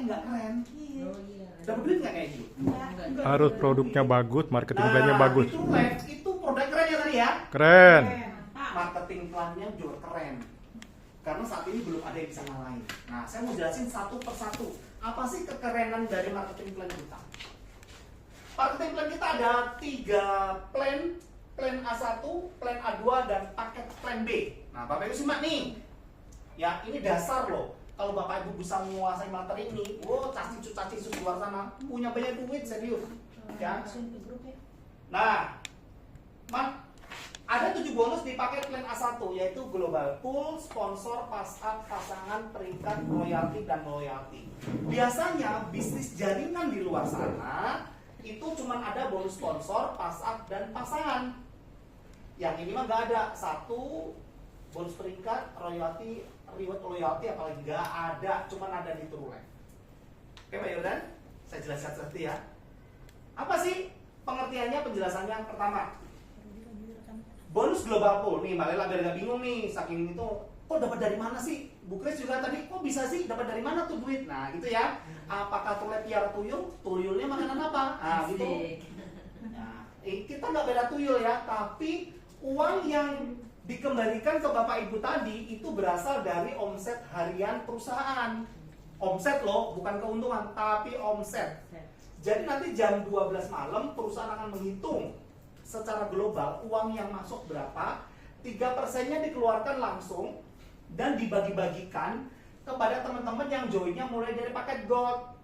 nggak keren. Oh iya. Dapat duit nggak kayak gitu? Harus produknya bagus, marketing plannya bagus. Itu produk keren ya tadi ya? Keren. Marketing plannya juga keren. Karena saat ini belum ada yang bisa ngalahin. Nah, saya mau jelasin satu persatu. Apa sih kekerenan dari marketing plan kita? Marketing plan kita ada 3 plan. Plan A1, plan A2, dan paket plan B. Nah, Bapak Ibu simak nih. Ya, ini dasar loh. Kalau Bapak Ibu bisa menguasai materi ini, wow, caci-caci di luar sana, punya banyak duit, serius. Ya. Nah, ada 7 bonus di paket plan A1, yaitu global pool, sponsor, pass up, pasangan, peringkat, royalti, dan loyalty. Biasanya bisnis jaringan di luar sana itu cuma ada bonus sponsor, pass up, dan pasangan. Yang ini mah nggak ada. 1 bonus peringkat, royalti, reward loyalty, apalagi nggak ada, cuma ada di Trulife. Oke Pak Yordan, saya jelaskan satu ya. Apa sih pengertiannya, penjelasannya? Pertama, bonus global pool nih, Mbak Lela biar nggak bingung nih, saking itu, kok dapat dari mana sih? Bu Kris juga tadi, kok bisa sih dapat dari mana tuh duit? Nah gitu ya. Apakah Trulife piara tuyul? Tuyulnya makanan apa? Nah gitu. Nah, kita nggak beda tuyul ya, tapi uang yang dikembalikan ke Bapak Ibu tadi itu berasal dari omset harian perusahaan. Omset loh, bukan keuntungan, tapi omset. Jadi nanti jam 12 malam perusahaan akan menghitung secara global uang yang masuk berapa, 3%-nya dikeluarkan langsung dan dibagi-bagikan kepada teman-teman yang joinnya mulai dari paket gold.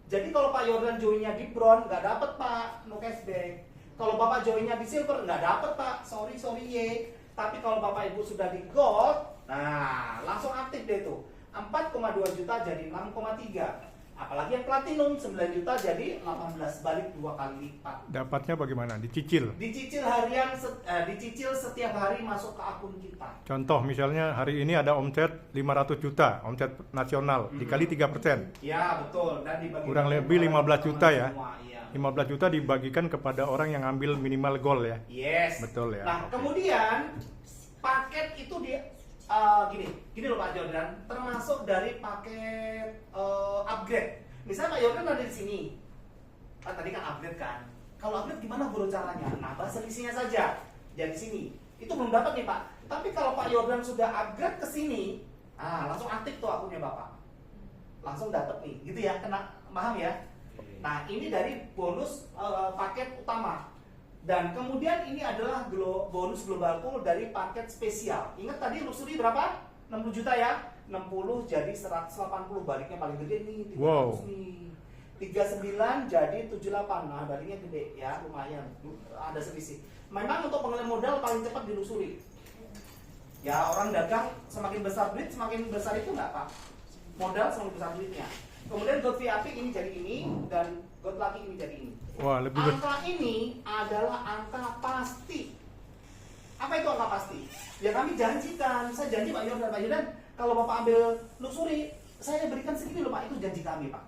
Jadi kalau Pak Yordan joinnya di bronze nggak dapet Pak, no cashback. Kalau Bapak joinnya di silver nggak dapet Pak, sorry ye. Tapi kalau Bapak Ibu sudah di gold, nah langsung aktif deh tuh. 4,2 juta jadi 6,3. Apalagi yang platinum 9 juta jadi 18, balik 2 kali lipat. Dapatnya bagaimana? Dicicil? Dicicil harian, dicicil setiap hari masuk ke akun kita. Contoh misalnya hari ini ada omset 500 juta, omset nasional, dikali 3%. Ya betul, dan dibagi Kurang lebih 15 juta ya. Semua, iya. 15 juta dibagikan kepada orang yang ambil minimal goal ya. Yes. Betul ya. Nah, kemudian paket itu gini loh Pak Jordan, termasuk dari paket upgrade. Misalnya Pak Jordan ada di sini, tadi kan upgrade kan. Kalau upgrade gimana bro caranya? Nambah selisihnya saja. Jadi sini, itu belum dapat nih Pak. Tapi kalau Pak Jordan sudah upgrade ke sini, langsung aktif tuh akunnya Bapak. Langsung dapat nih, gitu ya, kena paham ya? Nah, ini dari bonus paket utama. Dan kemudian ini adalah bonus global pool dari paket spesial. Ingat tadi luxury berapa? 60 juta ya? 60 jadi 180, baliknya paling gede nih, 300 wow. nih. 39 jadi 78, nah baliknya gede ya, lumayan, ada selisih. Memang untuk pengalihan modal paling cepat di luxury. Ya orang dagang semakin besar duit, semakin besar itu nggak Pak? Modal semakin besar duitnya. Kemudian gold VIP ini jadi ini, dan gold lagi ini jadi ini. Wah, lebih Angka ini adalah angka pasti. Apa itu angka pasti? Ya kami janjikan, saya janji Pak Yordan, kalau Bapak ambil luxury, saya berikan segini loh Pak, itu janji kami Pak.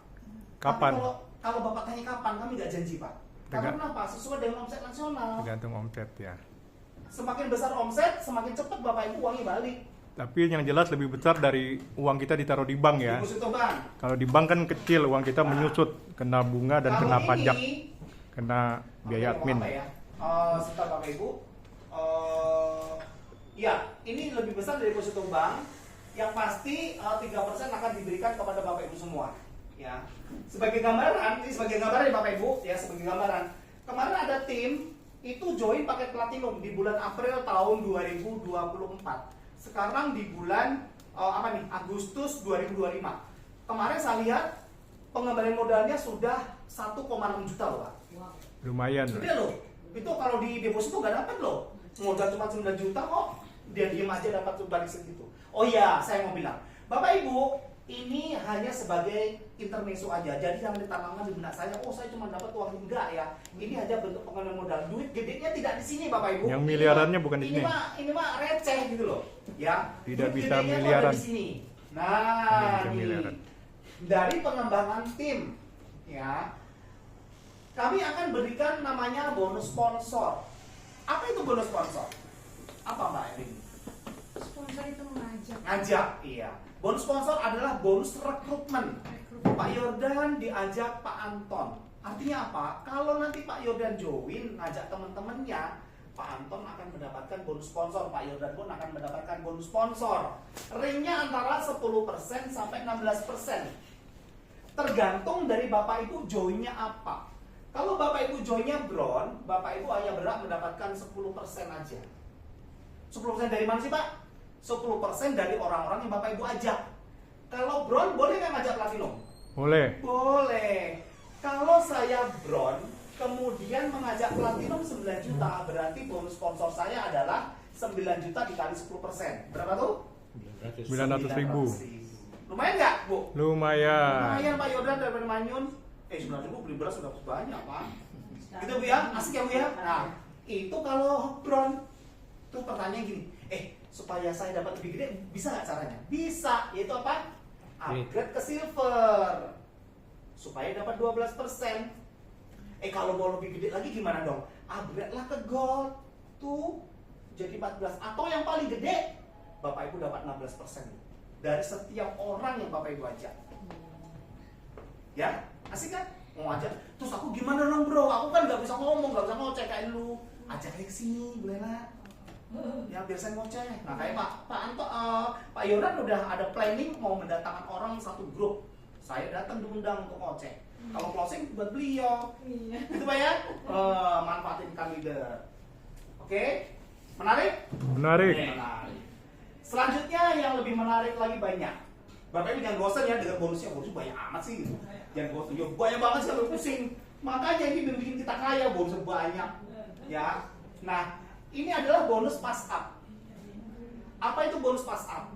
Kapan? Tapi kalau Bapak tanya kapan, kami nggak janji Pak. Karena kenapa? Sesuai dengan omset nasional. tergantung omset ya. Semakin besar omset, semakin cepat Bapak Ibu uangnya balik. Tapi yang jelas lebih besar dari uang kita ditaruh di bank ya. Deposito bank. Kalau di bank kan kecil, uang kita menyusut, kena bunga dan kena pajak, kena biaya admin. Ya? Sebentar Bapak Ibu. Ya, ini lebih besar dari deposito bank. Yang pasti 3% akan diberikan kepada Bapak Ibu semua. Ya, sebagai gambaran, ini sebagai gambaran ya Bapak Ibu, ya sebagai gambaran. Kemarin ada tim itu join paket platinum di bulan April tahun 2024. Sekarang di bulan Agustus 2025. Kemarin saya lihat pengembalian modalnya sudah 1,6 juta loh Pak. Lumayan. Gede loh. Itu kalau di deposito nggak dapat loh. Modal cuma 9 juta kok. Dia diem aja dapat balik segitu. Oh iya, saya mau bilang, Bapak Ibu, ini hanya sebagai intermezzo aja. Jadi jangan ditanamkan di benak saya, oh saya cuma dapat uang, enggak ya. Ini hanya bentuk pengembalian modal. Duit gedenya tidak di sini Bapak Ibu. Yang miliarannya bukan di sini. Ini mah receh gitu loh. Ya. Tidak duit bisa gedenya tuh miliaran. ada di sini. Nah, Bisa ini miliaran. dari pengembangan tim, ya. Kami akan berikan namanya bonus sponsor. Apa itu bonus sponsor? Apa Mbak Erin? Sponsor itu mengajak. Ngajak, iya. Bonus sponsor adalah bonus rekrutmen. Pak Yordan diajak Pak Anton. Artinya apa? Kalau nanti Pak Yordan join, ngajak teman-temannya, Pak Anton akan mendapatkan bonus sponsor, Pak Yordan pun akan mendapatkan bonus sponsor. Ringnya antara 10% sampai 16%. Tergantung dari Bapak Ibu joinnya apa. Kalau Bapak Ibu joinnya Bron, Bapak Ibu hanya berhak mendapatkan 10% aja. 10% dari mana sih Pak? 10% dari orang-orang yang Bapak Ibu ajak. Kalau Bron, boleh nggak ngajak Platinum? Boleh. Boleh. Kalau saya Bron, kemudian mengajak Platinum 9 juta, berarti bonus sponsor saya adalah 9 juta dikali 10%. Berapa tuh? 900.000. Lumayan nggak, Bu? Lumayan. Lumayan Pak Yordan daripada Manyun. 9.000 beli beras sudah banyak, Pak. Gitu Bu ya? Asik ya Bu ya? Nah, itu kalau Bron. Tuh pertanyaan gini, supaya saya dapat lebih gede, bisa nggak caranya? Bisa, yaitu apa? Upgrade ke silver supaya dapat 12%. Kalau mau lebih gede lagi gimana dong? Upgrade lah ke gold. Tuh, jadi 14. Atau yang paling gede, Bapak Ibu dapat 16% dari setiap orang yang Bapak Ibu ajak. Ya, asik kan? Mau ajak, terus aku gimana dong bro? Aku kan nggak bisa ngomong, nggak bisa ngoceh kayak lu. Ajak aja ke sini, boleh lah. Ya biar saya ngoceh. Nah kayak Pak Yordan udah ada planning mau mendatangkan orang satu grup. Saya datang diundang untuk ngoceh. Kalau closing buat beliau. Gitu Pak ya? Manfaatin kami leader. Oke? Menarik? Menarik. Menarik. Selanjutnya yang lebih menarik lagi banyak. Bapak Ibu jangan bosan ya dengan bonusnya. Bonusnya banyak amat sih gitu. Jangan bosan. Ya banyak banget sih kalau pusing. Makanya ini bikin kita kaya, bonusnya banyak. Ya. Nah, ini adalah bonus pass up. Apa itu bonus pass up?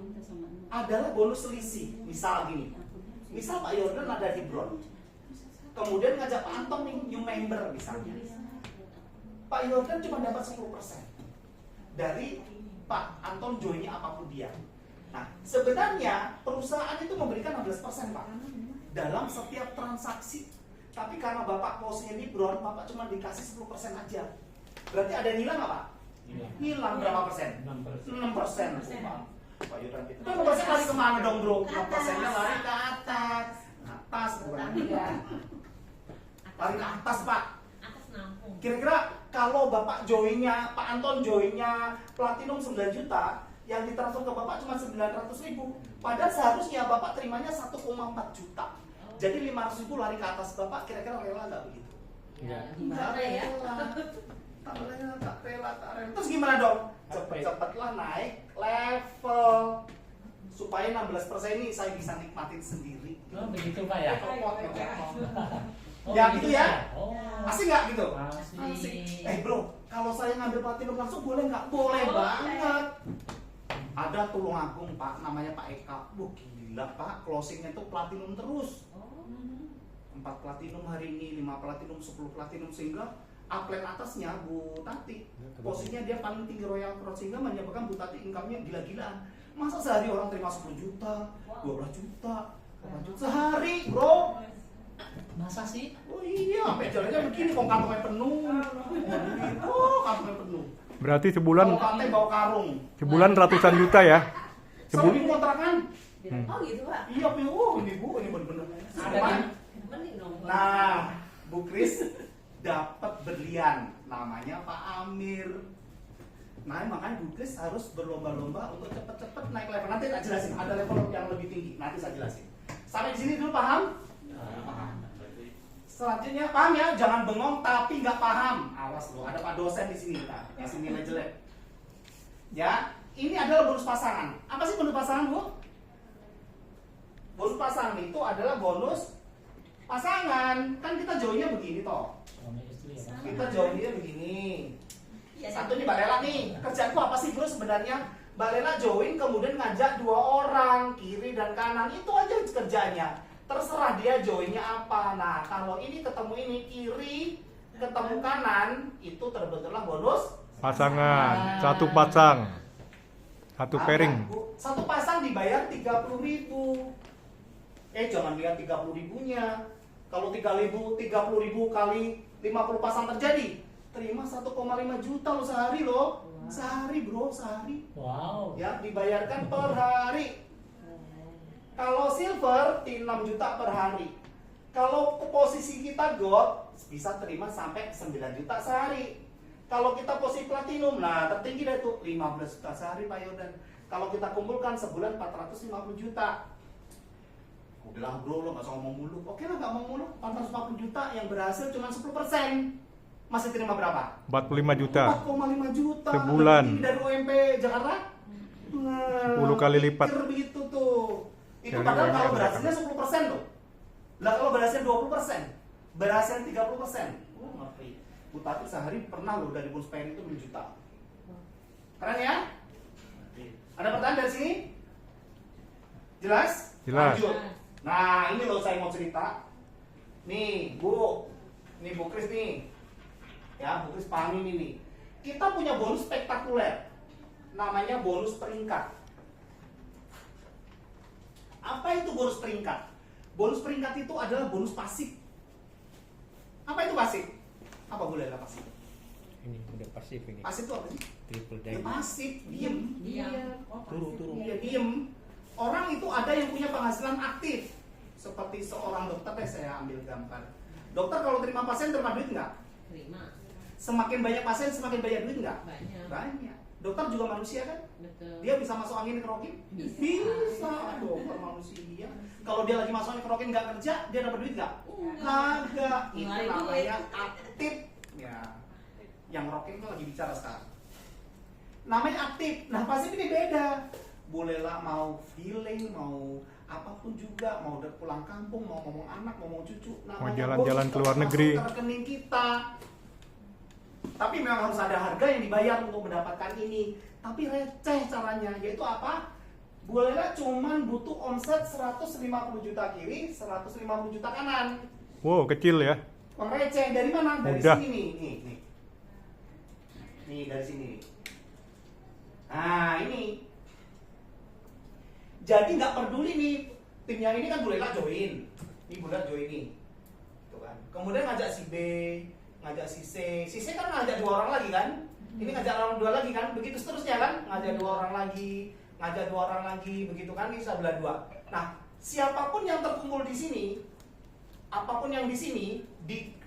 Adalah bonus selisih. Misal gini. Misal Pak Yordan ada di Bron. Kemudian ngajak Pak Anton nih, new member misalnya. Pak Yordan cuma dapat 10% dari Pak Anton joinnya apapun dia. Nah, sebenarnya perusahaan itu memberikan 16% Pak dalam setiap transaksi. Tapi karena Bapak closing di Bron, Bapak cuma dikasih 10% aja. Berarti ada yang hilang nggak Pak? Hilang berapa persen? 6%. Pak Yordan itu 6% lari kemana dong bro? 6%-nya lari ke atas. Atas bukan lari ke atas Pak. Kira-kira kalau Bapak joinnya, Pak Anton joinnya Platinum 9 juta, yang ditransfer ke Bapak cuma 900.000. Padahal seharusnya Bapak terimanya 1,4 juta. Jadi 500.000 lari ke atas Bapak, kira-kira rela nggak begitu? Nggak rela. Tak rela. Terus gimana dong? Cepet-cepetlah naik level supaya 16% ini saya bisa nikmatin sendiri. Oh begitu Pak ya? Ya gitu ya? Oh. Asik nggak gitu? Asik. Bro, kalau saya ngambil Platinum langsung boleh nggak? Boleh banget. Ada Tulungagung Pak, namanya Pak Eka. Wah gila Pak, closingnya itu Platinum terus. 4 Platinum hari ini, 5 Platinum, 10 Platinum, sehingga upline atasnya Bu Tati posisinya dia paling tinggi Royal Crown, sehingga menyebabkan Bu Tati income-nya gila-gilaan. Masa sehari orang terima 10 juta, 12 juta, 8 juta sehari bro? Masa sih? Oh iya, sampai jalannya begini, kok kantongnya penuh. Kantongnya penuh. Berarti sebulan bawa karung. sebulan ratusan juta ya? Sebelum kontrakan. Oh gitu Pak. Iya, ini Bu, ini bener-bener. Nah, Bu Kris dapat berlian, namanya Pak Amir. Nah, makanya Bu Kris harus berlomba-lomba untuk cepet-cepet naik level. Nanti tak jelasin, ada level yang lebih tinggi. Nanti saya jelasin. Sampai di sini dulu paham? Paham. Selanjutnya paham ya, jangan bengong tapi nggak paham. Awas loh, ada Pak dosen di sini kita kasih nilai jelek. Ya, ini adalah bonus pasangan. Apa sih bonus pasangan Bu? Bonus pasangan itu adalah bonus pasangan. Kan kita joinnya begini toh. Kita joinnya begini. Satu nih Mbak Lela nih. Kerjaanku apa sih bro sebenarnya? Mbak Lela join kemudian ngajak 2 orang kiri dan kanan. Itu aja kerjanya. Terserah dia joinnya apa. Nah kalau ini ketemu ini kiri ketemu kanan, itu terbentuklah bonus pasangan. Satu pasang, satu pairing. Satu pasang dibayar 30.000. Jangan lihat 30.000-nya. Kalau 30.000 kali 50 pasang terjadi, terima 1,5 juta loh sehari loh. Sehari bro, sehari. Wow. Ya, dibayarkan per hari. Kalau silver di 6 juta per hari. Kalau ke posisi kita gold bisa terima sampai 9 juta sehari. Kalau kita posisi platinum, nah tertinggi dah tuh 15 juta sehari Pak Yodan. Kalau kita kumpulkan sebulan 450 juta. Aku bilang bro, lo gak usah ngomong mulu. Oke lah, gak ngomong mulu. 450 juta yang berhasil cuma 10%. Masih terima berapa? 45 juta. 4,5 juta. Sebulan. Lebih dari UMP Jakarta. Nah, 10 kali lipat. pikir begitu tuh. Itu Dari padahal UMP kalau Jakarta. berhasilnya 10% loh. Lah kalau berhasil 20%, berhasil 30%. Oh, ngerti. Bu Tati sehari pernah loh dari bonus PN itu 2 juta. Keren ya? Ada pertanyaan dari sini? Jelas? Jelas. Lanjut. Nah, ini loh saya mau cerita. Nih, Bu. Nih Bu Kris nih. Ya, Bu Kris pahami ini nih. Kita punya bonus spektakuler. Namanya bonus peringkat. Apa itu bonus peringkat? Bonus peringkat itu adalah bonus pasif. Apa itu pasif? Apa boleh lah pasif? Ini udah pasif ini. Pasif itu apa sih? Triple Ya pasif, diem. Iya. Turu. Iya, diem. Orang itu ada yang punya penghasilan aktif. Seperti seorang dokter deh, saya ambil gambar. Dokter kalau terima pasien terima duit nggak? Terima. Semakin banyak pasien semakin banyak duit nggak? Banyak. Banyak. Dokter juga manusia kan? Betul. Dia bisa masuk angin kerokin? Bisa. Dokter manusia. Kalau dia lagi masuk angin kerokin nggak kerja, dia dapat duit nggak? Kagak. Itu Nilai namanya aktif. Ya. Yang rokin itu lagi bicara sekarang. Namanya aktif. Nah pasti ini beda. Bolehlah mau healing, mau apapun juga, mau pulang kampung, mau ngomong anak, mau cucu, Mau jalan-jalan bonus ke luar masuk negeri. ke rekening kita. Tapi memang harus ada harga yang dibayar untuk mendapatkan ini. Tapi receh caranya, yaitu apa? Bolehlah cuman butuh omset 150 juta kiri, 150 juta kanan. Wow, kecil ya. Uang receh dari mana? Dari Mudah. sini nih, nih. Nih dari sini. Nah ini. Jadi nggak peduli nih timnya ini kan bolehlah join. Ini boleh join nih. Tuh kan. Kemudian ngajak si B, ngajak si C. Si C kan ngajak 2 orang lagi kan? Ini ngajak orang 2 lagi kan? Begitu seterusnya kan? Ngajak 2 orang lagi, ngajak 2 orang lagi, begitu kan? Ini sebelah 2. Nah, siapapun yang terkumpul di sini, apapun yang di sini,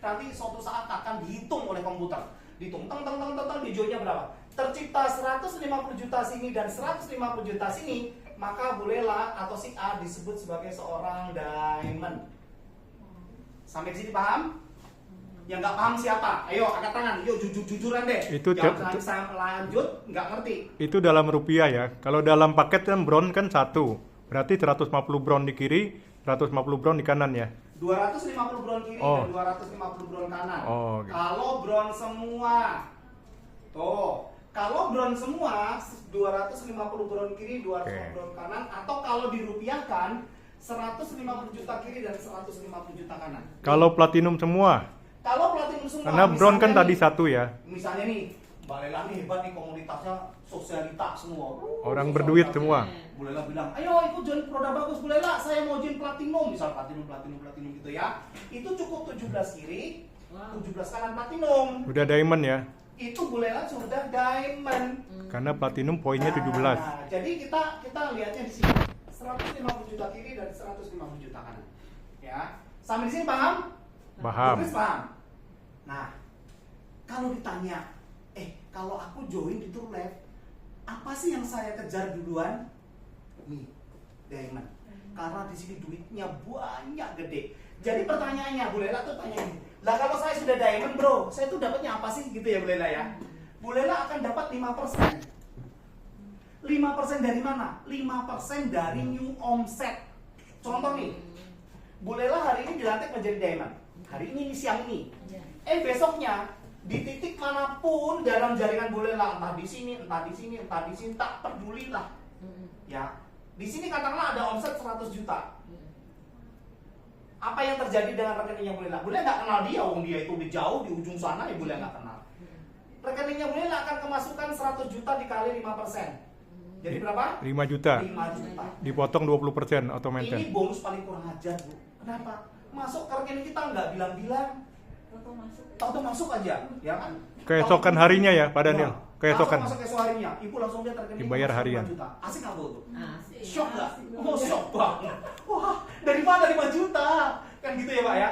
nanti suatu saat akan dihitung oleh komputer. Dihitung, di joinnya berapa? Tercipta 150 juta sini dan 150 juta sini, maka bolehlah atau si A disebut sebagai seorang diamond. Sampai di sini paham? Yang nggak paham siapa? Ayo angkat tangan, yuk jujuran deh. Itu jangan saya lanjut, nggak ngerti. Itu dalam rupiah ya. Kalau dalam paket kan bron kan 1. Berarti 150 bron di kiri, 150 bron di kanan ya. 250 bron kiri dan 250 bron kanan. Oh, gitu. Kalau bron semua, tuh. Kalau bron semua 250 bron kiri, 250 bron kanan, atau kalau dirupiahkan 150 juta kiri dan 150 juta kanan. Kalau platinum semua. Kalau platinum semua, Karena bron kan misalnya tadi nih, 1 ya. Misalnya nih, Mbak Lela nih hebat nih komunitasnya sosialita semua. Orang Sosialita. berduit semua. Bu Lela bilang, ayo ikut join produk bagus Bu Lela, saya mau join platinum, misal platinum gitu ya. Itu cukup 17 kiri, 17 kanan platinum. Udah diamond ya. Itu Bu Lela sudah diamond. Karena platinum poinnya 17. Nah, jadi kita lihatnya di sini. 150 juta kiri dan 150 juta kanan. Ya. Sampai di sini paham? Paham. Terus paham? Nah, kalau ditanya, kalau aku join di True Life, apa sih yang saya kejar duluan? Nih, diamond. Karena di sini duitnya banyak gede. Jadi pertanyaannya, Bu Lela tuh tanya ini. Lah kalau saya sudah diamond bro, saya tuh dapatnya apa sih gitu ya Bu Lela ya? Bu Lela akan dapat 5%. 5% dari mana? 5% dari new omset. Contoh nih, Bu Lela hari ini dilantik menjadi diamond. Hari ini siang ini. Besoknya di titik manapun dalam jaringan Bu Lela, entah di sini, tak peduli lah. Ya, di sini katakanlah ada omset 100 juta. Apa yang terjadi dengan rekeningnya Bu Lela? Bu Lela nggak kenal dia, dia itu di jauh di ujung sana, ya Bu Lela nggak kenal. Rekeningnya Bu Lela akan kemasukan 100 juta dikali 5%. Jadi berapa? 5 juta. 5 juta. Dipotong 20% otomatis. Ini bonus paling kurang ajar Bu. Kenapa? Masuk ke rekening kita nggak bilang-bilang. Tahu masuk aja, ya kan? Keesokan harinya ya, Pak Daniel. Keesokan. Langsung masuk esok harinya, ibu langsung lihat rekening Dibayar masuk harian. 5 juta. Asik nggak Bu tuh? Asik. Shock nggak? Oh shock banget. Wah, dari mana 5 juta? Kan gitu ya Pak ya?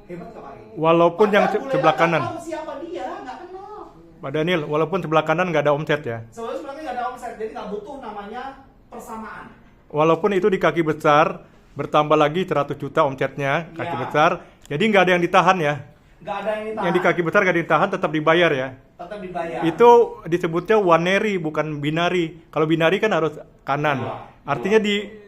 Hebat nggak Pak? Walaupun yang Padahal Bu sebelah Lela nggak kanan. tahu siapa dia, nggak kenal. Pak Daniel, walaupun sebelah kanan nggak ada omset ya. Sebenarnya nggak ada omset, jadi nggak butuh namanya persamaan. Walaupun itu di kaki besar, bertambah lagi 100 juta omsetnya, kaki Ya. besar. Jadi nggak ada yang ditahan ya. Nggak ada yang ditahan. Yang di kaki besar nggak ditahan, tetap dibayar ya. Tetap dibayar. Itu disebutnya waneri, bukan binari. Kalau binari kan harus kanan. Iya. Artinya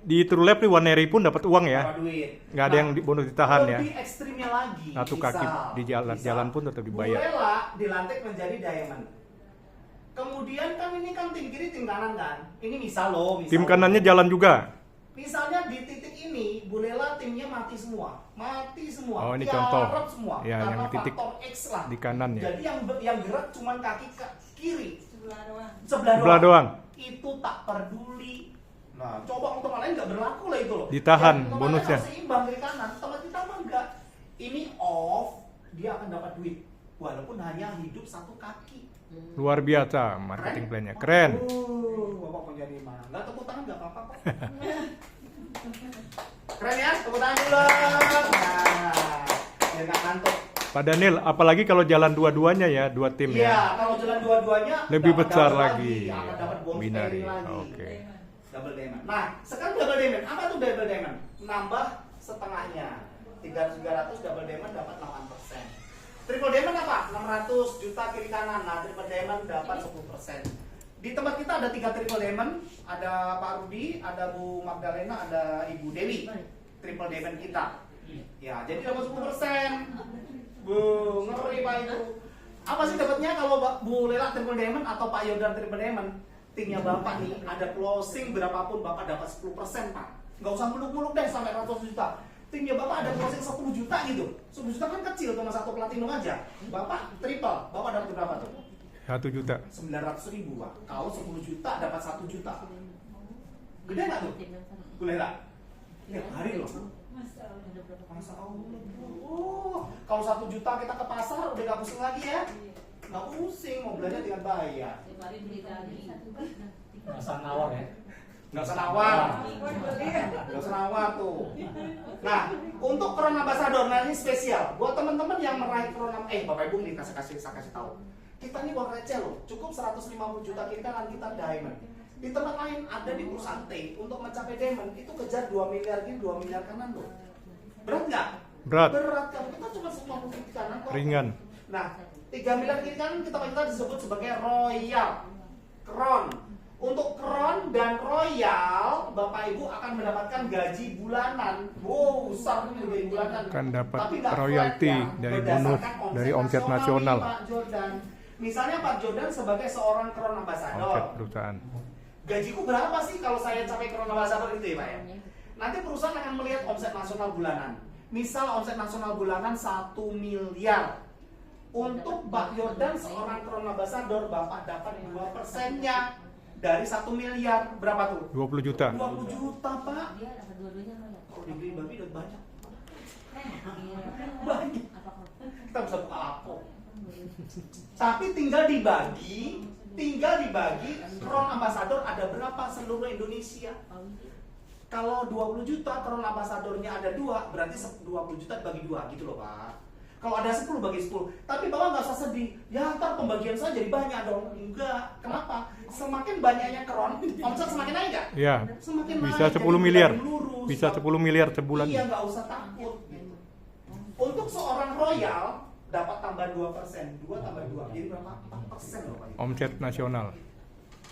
di True Lab nih waneri pun dapat uang ya. Dapat duit. Nggak ada yang bonus ditahan ya. Lebih ekstrimnya lagi. Satu kaki misal, di jalan pun tetap dibayar. Bu Lela dilantik menjadi diamond. Kemudian kan ini kan tim kiri tim kanan kan. Ini misal loh. Misal Tim kanannya jalan juga. Misalnya di titik ini Bu Lela timnya mati semua. Mati semua. Oh, ini Tiarap contoh. semua. Ya, Karena yang titik faktor X lah. di kanan ya. Jadi yang gerak cuman kaki kiri. Sebelah Sebelah doang. Itu tak peduli. Nah, coba untuk lain nggak berlaku lah itu loh. Ditahan Yang teman bonusnya. harus seimbang kiri kanan. Teman kita mah enggak. Ini off, dia akan dapat duit. Walaupun hanya hidup satu kaki. Luar biasa marketing plan-nya. Keren. Bapak menjadi mana? Nggak tepuk tangan nggak apa-apa kok. Keren ya, tepuk tangan dulu. Nah, biar nggak ngantuk. Pak Daniel, apalagi kalau jalan dua-duanya ya, dua tim Iya, ya. kalau jalan dua-duanya Lebih dapat besar double lagi. akan dapat bonus Binari. pairing lagi. Oke. Double diamond. Nah, sekarang double diamond. Apa tuh double diamond? Nambah setengahnya. 300 double diamond dapat 8%. Triple diamond apa? 600 juta kiri kanan. Nah, triple diamond dapat 10%. Di tempat kita ada 3 triple diamond. Ada Pak Rudi, ada Bu Magdalena, ada Ibu Dewi. Triple diamond kita. Ya, jadi dapat 10%. Bu, ngeri Pak itu. Apa sih dapatnya kalau Bu Lela triple diamond atau Pak Yordan triple diamond? Timnya Bapak nih, ada closing berapapun Bapak dapat 10% Pak. Nggak usah muluk-muluk deh sampai 100 juta. Timnya Bapak ada closing 10 juta gitu. 10 juta kan kecil, cuma satu platinum aja. Bapak triple, Bapak dapat berapa tuh? 1 juta. 900.000 Pak. Kalau 10 juta dapat 1 juta. Gede nggak tuh? Bu Lela? Tiap hari loh. Masa Allah. Oh, kalau 1 juta kita ke pasar udah nggak pusing lagi ya? Nggak pusing, mau belanja tinggal bayar. Nggak usah nawar ya. Nggak usah nawar. Nggak usah nawar tuh. Nah, untuk Crown Ambassador, nah ini spesial. Buat teman-teman yang meraih Crown Bapak Ibu nih, saya kasih tahu. Kita ini uang receh loh, cukup 150 juta kiri kanan kita diamond. Di tempat lain ada di perusahaan T untuk mencapai diamond itu kejar 2 miliar kiri, 2 miliar kanan loh. Berat nggak? Berat. Berat kan? Kita cuma 50 kiri kanan kok. Ringan. Nah, 3 miliar kiri kanan kita disebut sebagai Royal Crown. Untuk Crown dan Royal, Bapak Ibu akan mendapatkan gaji bulanan. Wow, besar nih gaji bulanan. Kan dapat Tapi nggak royalti flat ya, dari berdasarkan bonus, dari omset nasional. nih, Pak Jordan. Misalnya Pak Jordan sebagai seorang Crown Ambassador. Omset perusahaan. Gajiku berapa sih kalau saya capai Crown Ambassador itu ya Pak ya? Nanti perusahaan akan melihat omset nasional bulanan. Misal omset nasional bulanan 1 miliar. Untuk Pak Jordan seorang Crown Ambassador, Bapak dapat 2%-nya dari 1 miliar. Berapa tuh? 20 juta. 20 juta Pak. Kalau dibeli babi udah banyak. Banyak. Kita bisa buka apa? Tapi tinggal dibagi Crown Ambassador ada berapa seluruh Indonesia? Kalau 20 juta Crown Ambassadornya ada 2, berarti 20 juta dibagi 2 gitu loh Pak. Kalau ada 10 bagi 10. Tapi Bapak nggak usah sedih. Ya ntar pembagian saya jadi banyak dong. Enggak. Kenapa? Semakin banyaknya Crown, omset semakin naik nggak? Ya. Semakin Bisa naik, 10 jadi miliar. lurus. Bisa 10 miliar sebulan. Iya, nggak usah takut. Gitu. Untuk seorang royal dapat tambah 2%. 2 tambah 2. Jadi berapa? 4% loh Pak. Omset nasional.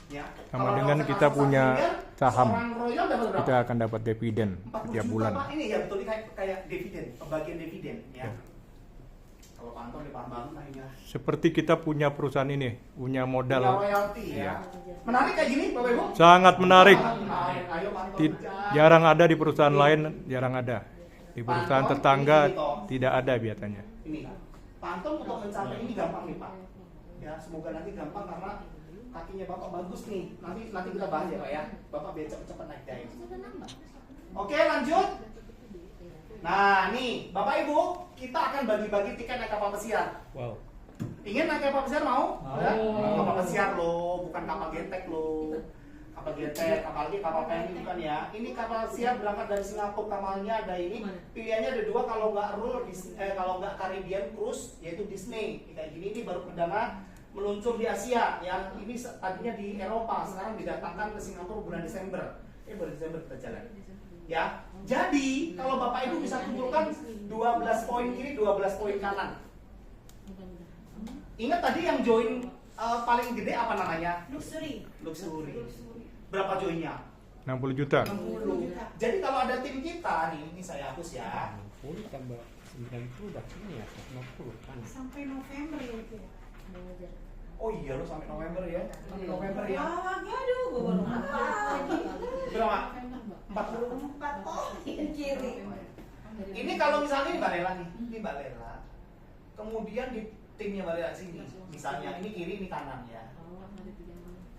Ya. Sama Kalau dengan omset kita nasional punya 1 miliar, saham. Seorang royal dapat berapa? Kita akan dapat dividen 40 setiap juta, bulan. Pak. Ini ya betul kayak dividen, pembagian dividen ya. Ya. Kalau Pak Anton paham banget lah ini. Seperti kita punya perusahaan ini, punya Punya modal. royalti Iya. ya. Menarik kayak gini Bapak Ibu? Sangat menarik. Sangat menarik. Ayo Pak Anton. Jarang ada di perusahaan lain, jarang ada. Di perusahaan Pak Anton, tetangga ini toh. tidak ada biasanya. Ini Pak Anton untuk mencapai ini gampang nih Pak. Ya semoga nanti gampang karena kakinya Bapak bagus nih. Nanti kita bahas ya Pak ya. Bapak biar cepet-cepet naik diamond. Oke lanjut. Nah nih Bapak Ibu kita akan bagi-bagi tiket naik kapal pesiar. Wow. Ingin naik kapal pesiar mau? Mau. Ya? Kapal pesiar loh, bukan kapal getek loh. Kapal getek, apalagi kapal penny bukan ya. Ini kapal pesiar berangkat dari Singapura, kapalnya ada ini. Pilihannya ada dua, kalau nggak kalau nggak Caribbean Cruise, yaitu Disney. Kayak gini, ini baru perdana meluncur di Asia. Yang ini tadinya di Eropa, sekarang didatangkan ke Singapura bulan Desember. Bulan Desember kita jalan. Ya, jadi kalau Bapak Ibu bisa kumpulkan 12 poin kiri, 12 poin kanan. Ingat tadi yang join paling gede apa namanya? Luxury. Luxury. Berapa joinnya? 60 juta. 60. Jadi kalau ada tim kita nih, ini saya hapus ya. 60 tambah 90 udah ini ya, 150 kan. Sampai November ya itu ya. Oh iya loh, sampai November ya. Sampai November ya. Wah, aduh, gue baru Berapa? 4. 4 poin kiri. Ini kalau misalnya ini Mbak Lela nih, ini Mbak Lela. Kemudian di timnya Mbak Lela sini, misalnya ini kiri, ini kanan ya.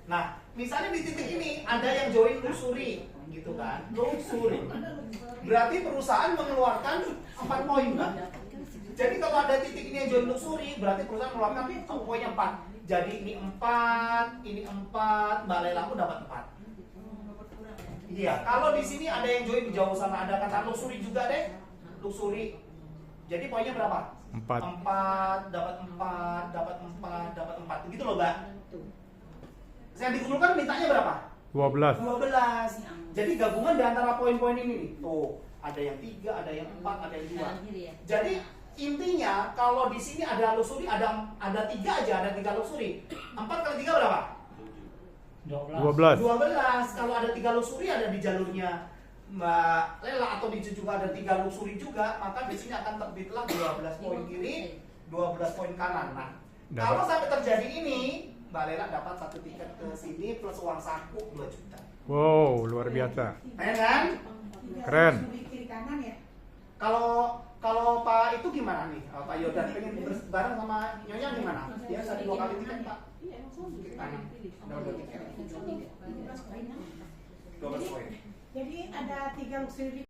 Nah, misalnya di titik ini ada yang join luxury, gitu kan? Luxury. Berarti perusahaan mengeluarkan 4 poin, kan? Jadi kalau ada titik ini yang join luxury, berarti perusahaan mengeluarkan poinnya 4. Jadi ini 4, ini 4, Mbak Lela aku dapat 4. Iya, kalau di sini ada yang join di jauh sana, ada kata luxury juga deh. Luxury. Jadi poinnya berapa? 4. 4, dapat 4, dapat 4, dapat 4. Begitu loh, Mbak. Yang dikumpulkan mintanya berapa? 12. 12. Jadi gabungan di antara poin-poin ini nih. Tuh, ada yang 3, ada yang 4, ada yang 2. Jadi intinya kalau di sini ada luxury, ada 3 aja, ada 3 luxury. 4 kali 3 berapa? 12. 12. Kalau ada 3 luxury ada di jalurnya Mbak Lela atau di juga ada 3 luxury juga, maka di sini akan terbitlah 12 poin kiri, 12 poin kanan. Nah, kalau sampai terjadi ini, Mbak Lela dapat 1 tiket ke sini plus uang saku 2 juta. Wow, luar biasa. Keren kan? Keren. Luxury kiri kanan ya. Kalau Pak itu gimana nih? Pak Yodan pengen bareng sama Nyonya gimana? Dia bisa 2 kali tiket, Pak. Kiri kanan. Dapat 2 tiket. 12 poin. Jadi ada 3 luxury